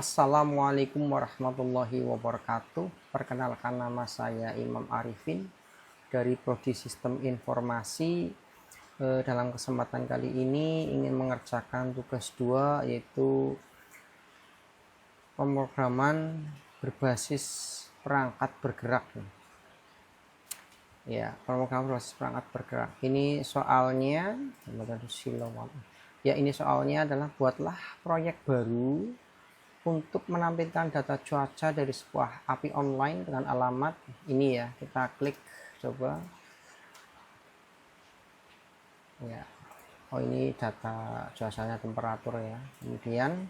Assalamualaikum warahmatullahi wabarakatuh. Perkenalkan, nama saya Imam Arifin dari Prodi Sistem Informasi. Dalam kesempatan kali ini ingin mengerjakan tugas 2, yaitu pemrograman berbasis perangkat bergerak. Ya, pemrograman berbasis perangkat bergerak. Ini soalnya, ini soalnya adalah buatlah proyek baru untuk menampilkan data cuaca dari sebuah API online dengan alamat ini ya. Kita klik coba ya. Oh, ini data cuacanya, temperatur ya. Kemudian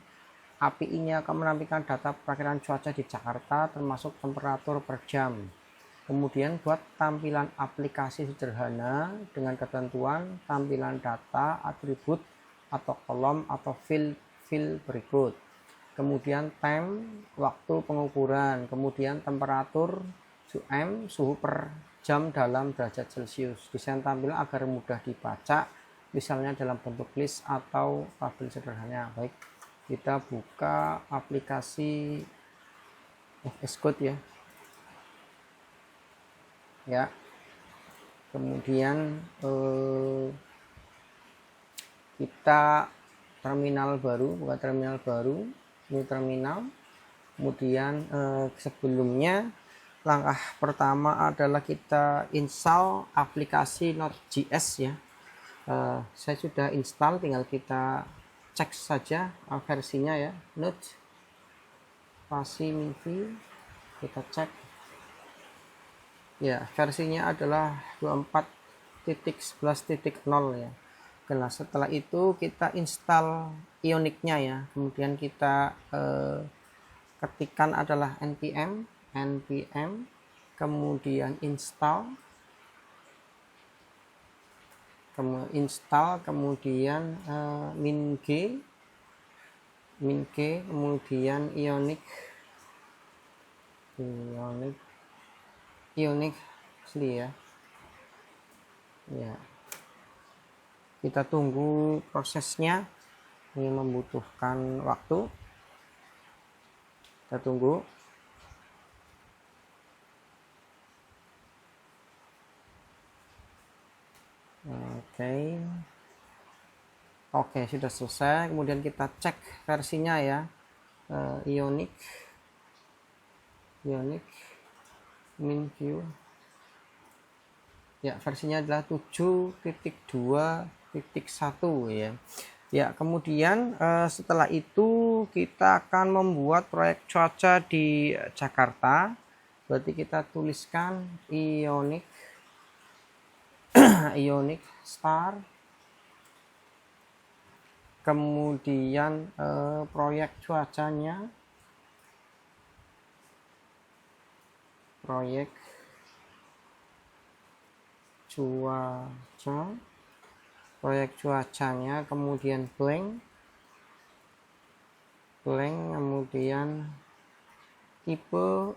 API ini akan menampilkan data perakiraan cuaca di Jakarta termasuk temperatur per jam. Kemudian buat tampilan aplikasi sederhana dengan ketentuan tampilan data, atribut atau kolom atau field berikut. Kemudian time, waktu pengukuran, kemudian temperatur, suhu per jam dalam derajat Celcius. Desain tampilan agar mudah dibaca, misalnya dalam bentuk list atau tabel sederhana. Baik, kita buka aplikasi VS Code ya. Kemudian kita terminal baru, buka terminal baru. Ini terminal. Kemudian sebelumnya langkah pertama adalah kita install aplikasi Node.js ya. Saya sudah install, tinggal kita cek saja versinya ya. Node pasi minvi, kita cek ya, versinya adalah 24.11.0 ya. Nah, setelah itu kita install Ionic-nya ya. Kemudian kita ketikan adalah npm kemudian install, kemudian min-g, kemudian Ionic asli ya. Kita tunggu prosesnya, ini membutuhkan waktu. Kita tunggu. Oke, sudah selesai. Kemudian kita cek versinya ya. Ionic minview ya, versinya adalah 7.2.1 ya. Ya, kemudian setelah itu kita akan membuat proyek cuaca di Jakarta. Berarti kita tuliskan Ionic star, kemudian proyek cuacanya, proyek cuacanya, kemudian blank, kemudian tipe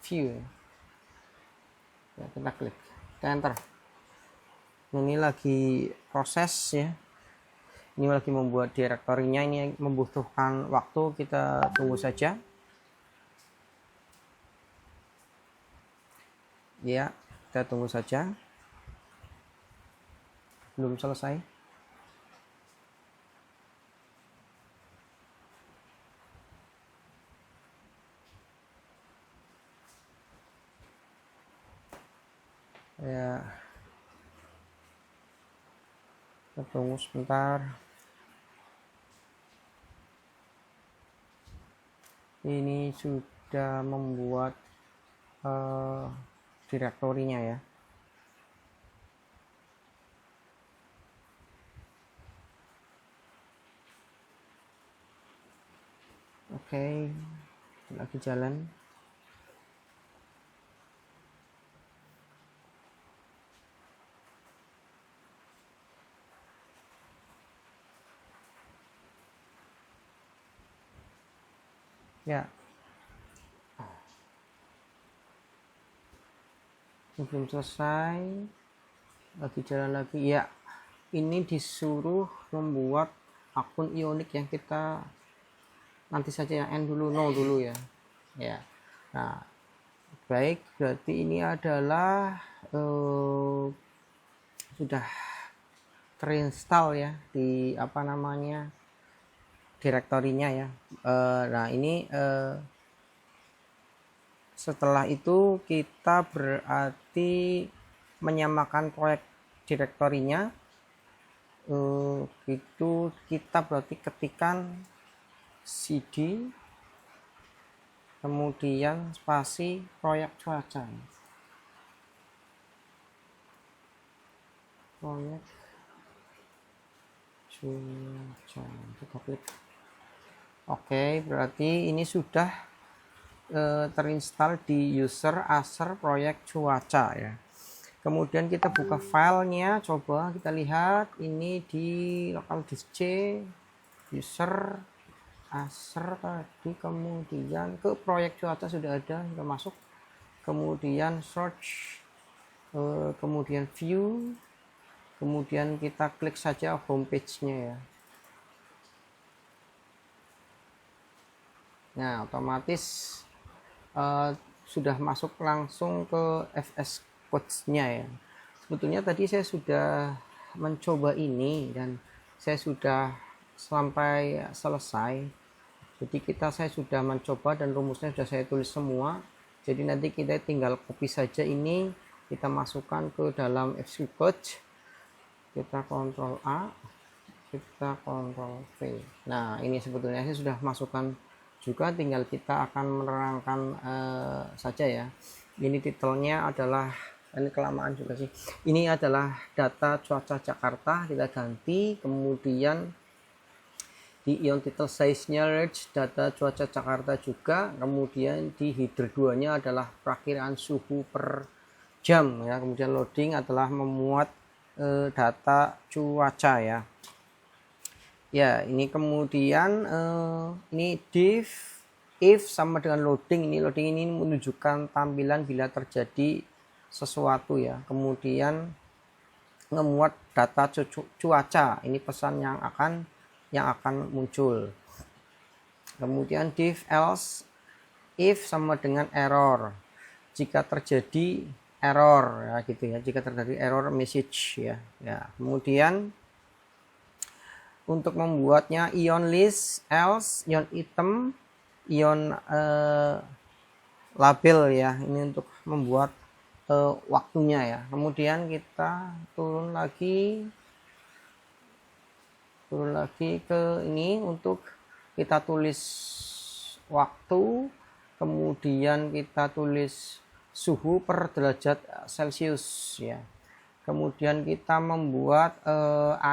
view ya, kita klik, kita enter. Ini lagi proses ya, ini lagi membuat direktorinya, ini membutuhkan waktu, kita tunggu saja ya. Kita tunggu saja, belum selesai. Ya, kita tunggu sebentar. Ini sudah membuat direktorinya ya. Oke, lagi jalan. Ya, belum selesai, lagi jalan lagi ya. Ini disuruh membuat akun Ionic yang kita nanti saja, yang n dulu, 0 dulu ya. Nah, baik, berarti ini adalah sudah terinstall ya di direktorinya ya. Nah, ini setelah itu kita berarti menyamakan proyek direktorinya. Itu kita berarti ketikkan cd kemudian spasi proyek cuaca, kita klik. Oke, berarti ini sudah terinstall di user Acer proyek cuaca ya. Kemudian kita buka filenya, coba kita lihat ini di local disk C, user Acer tadi, kemudian ke proyek cuaca sudah ada, kita masuk, kemudian search, kemudian view, kemudian kita klik saja homepage-nya ya. Nah, otomatis sudah masuk langsung ke FS Codes-nya ya. Sebetulnya tadi saya sudah mencoba ini dan saya sudah sampai selesai. Jadi saya sudah mencoba dan rumusnya sudah saya tulis semua. Jadi nanti kita tinggal copy saja ini, kita masukkan ke dalam FS Codes. Kita Ctrl A, kita Ctrl V. Nah, ini sebetulnya saya sudah masukkan juga, tinggal kita akan menerangkan saja ya. Ini titelnya adalah, ini kelamaan juga sih, ini adalah data cuaca Jakarta, kita ganti, kemudian di ion title size-nya large, data cuaca Jakarta juga, kemudian di header 2 nya adalah perakiraan suhu per jam ya, kemudian loading adalah memuat data cuaca ya. Ya, ini kemudian ini div if sama dengan loading. Ini loading ini menunjukkan tampilan bila terjadi sesuatu ya. Kemudian memuat data cuaca. Ini pesan yang akan muncul. Kemudian div else if sama dengan error. Jika terjadi error ya gitu ya. Jika terjadi error message ya. Ya, kemudian untuk membuatnya ion list, else, ion item, ion label ya. Ini untuk membuat waktunya ya. Kemudian kita turun lagi ke ini untuk kita tulis waktu, kemudian kita tulis suhu per derajat Celcius ya. Kemudian kita membuat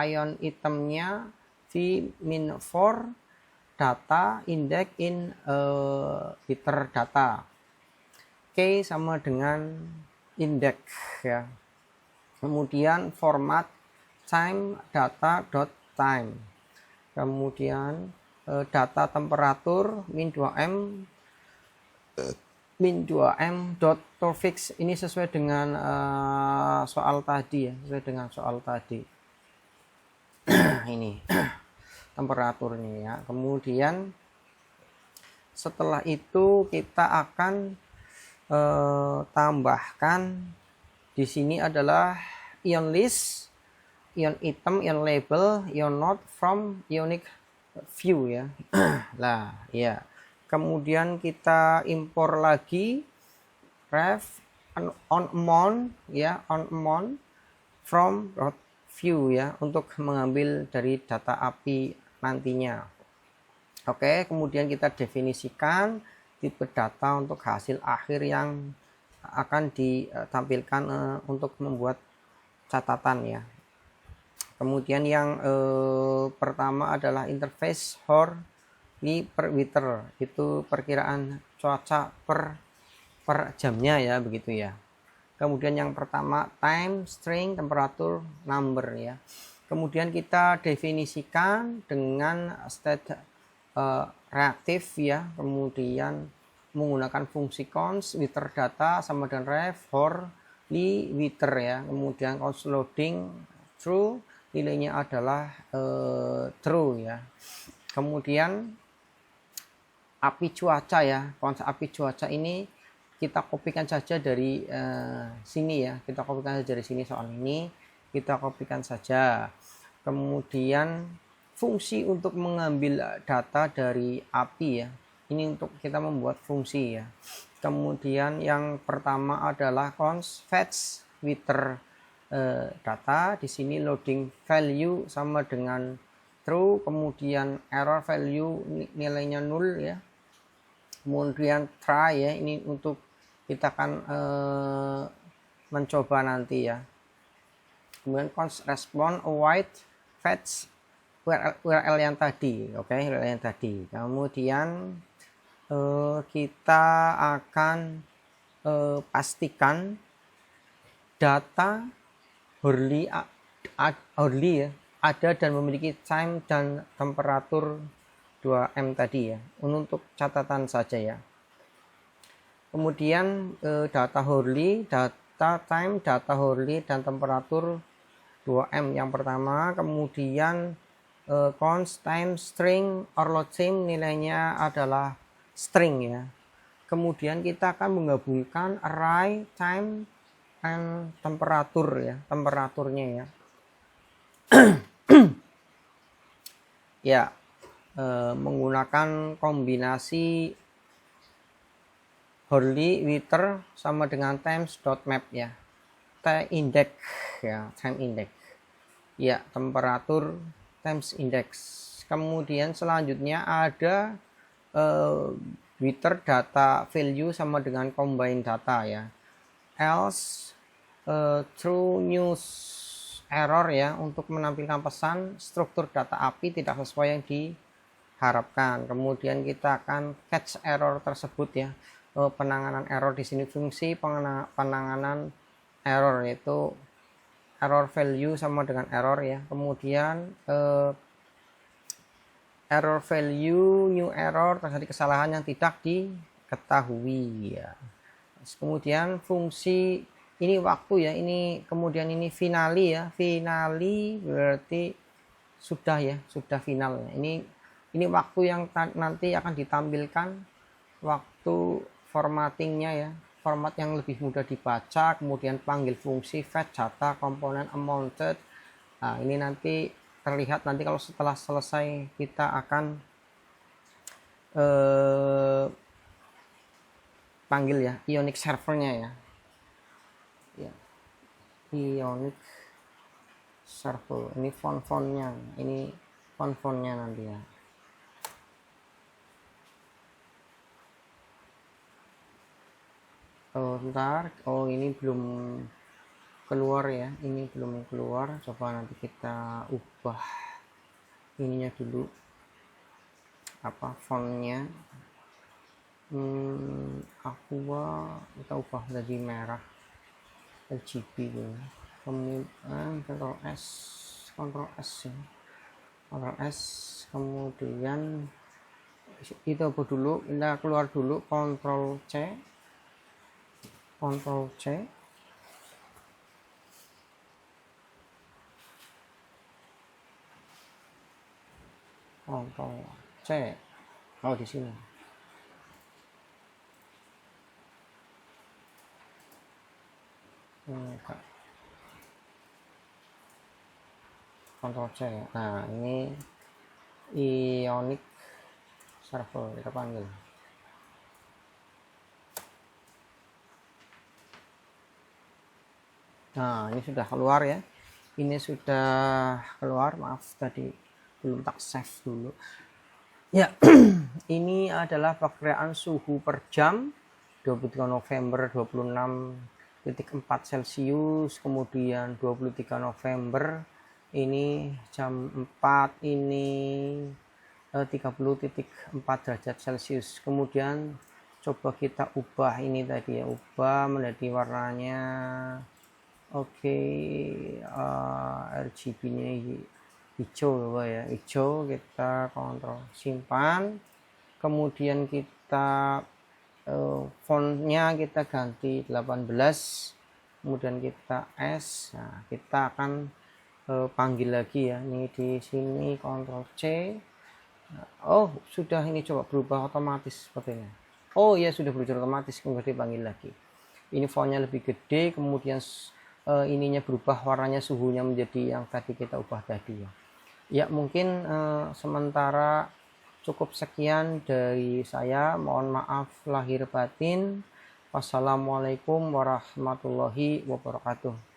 ion itemnya v-4 data index in liter data, k sama dengan index ya. Kemudian format time data dot time, kemudian data temperatur min 2m dot fix. Ini sesuai dengan soal tadi ya, sesuai dengan soal tadi. Ini temperaturnya ya. Kemudian setelah itu kita akan tambahkan di sini adalah ion list, ion item, ion label, ion note from ionic view ya. Lah ya. Kemudian kita impor lagi ref on amount ya, on amount from view ya, untuk mengambil dari data API nantinya. Oke, kemudian kita definisikan tipe data untuk hasil akhir yang akan ditampilkan untuk membuat catatan ya. Kemudian yang pertama adalah interface hourly per meter, itu perkiraan cuaca per jamnya ya, begitu ya. Kemudian yang pertama time string temperatur number ya. Kemudian kita definisikan dengan state reaktif ya. Kemudian menggunakan fungsi const wither data sama dengan ref hourly wither ya. Kemudian const loading true, nilainya adalah true ya. Kemudian api cuaca ya. Konsep api cuaca ini kita kopikan saja dari sini ya, kita kopikan saja dari sini, soal ini kita kopikan saja. Kemudian fungsi untuk mengambil data dari api ya, ini untuk kita membuat fungsi ya. Kemudian yang pertama adalah const fetch wither data. Di sini loading value sama dengan true, kemudian error value nilainya 0 ya. Kemudian try ya, ini untuk kita akan mencoba nanti ya. Kemudian const respond await fetch URL yang tadi, oke, URL yang tadi. Kemudian kita akan pastikan data hourly ya, ada dan memiliki time dan temperatur 2M tadi ya, untuk catatan saja ya. Kemudian data hourly, data time, data hourly, dan temperatur 2M yang pertama. Kemudian const time string or load time, nilainya adalah string ya. Kemudian kita akan menggabungkan array, time, and temperatur ya, temperaturnya ya. Ya, menggunakan kombinasi hourly wither sama dengan times.map ya, index ya, time index ya, temperatur times index. Kemudian selanjutnya ada wither data value sama dengan combine data ya, else true news error ya, untuk menampilkan pesan struktur data API tidak sesuai yang diharapkan. Kemudian kita akan catch error tersebut ya, penanganan error di sini, fungsi penanganan error yaitu error value sama dengan error ya. Kemudian error value new error, terjadi kesalahan yang tidak diketahui ya. Kemudian fungsi ini waktu ya, ini kemudian ini finally ya, finally berarti sudah ya, sudah final ya. Ini waktu yang nanti akan ditampilkan, waktu formattingnya ya, format yang lebih mudah dibaca. Kemudian panggil fungsi fetch data komponen amounted. Nah, ini nanti terlihat nanti kalau setelah selesai kita akan panggil ya Ionic servernya ya. Ionic server, ini font-fontnya, ini font-fontnya nanti ya. Bentar, ini belum keluar ya, ini belum keluar, coba nanti kita ubah ininya dulu, apa fontnya, aqua kita ubah jadi merah RGB gitu. Kemudian Ctrl S ya, Ctrl S, kemudian itu apa dulu, kita keluar dulu, Ctrl C, Ctrl C, Ctrl C, oh di sini. Ctrl C. Nah, ini Ionic server kita panggil. Nah, ini sudah keluar ya. Ini sudah keluar, maaf tadi belum tak save dulu. Ya, ini adalah perkiraan suhu per jam 23 November 26,4 Celcius, kemudian 23 November ini jam 4 ini 30,4 derajat Celcius. Kemudian coba kita ubah ini tadi ya, ubah menjadi warnanya RGB nya hijau ya, hijau. Kita kontrol simpan, kemudian kita fontnya kita ganti 18, kemudian kita S. Nah, kita akan panggil lagi ya, ini di sini Ctrl C, Oh, sudah ini coba berubah otomatis sepertinya. Oh iya, sudah berubah otomatis, kemudian dipanggil lagi. Ini fontnya lebih gede, kemudian ininya berubah warnanya, suhunya menjadi yang tadi kita ubah tadi ya. Ya mungkin sementara cukup sekian dari saya. Mohon maaf lahir batin. Wassalamualaikum warahmatullahi wabarakatuh.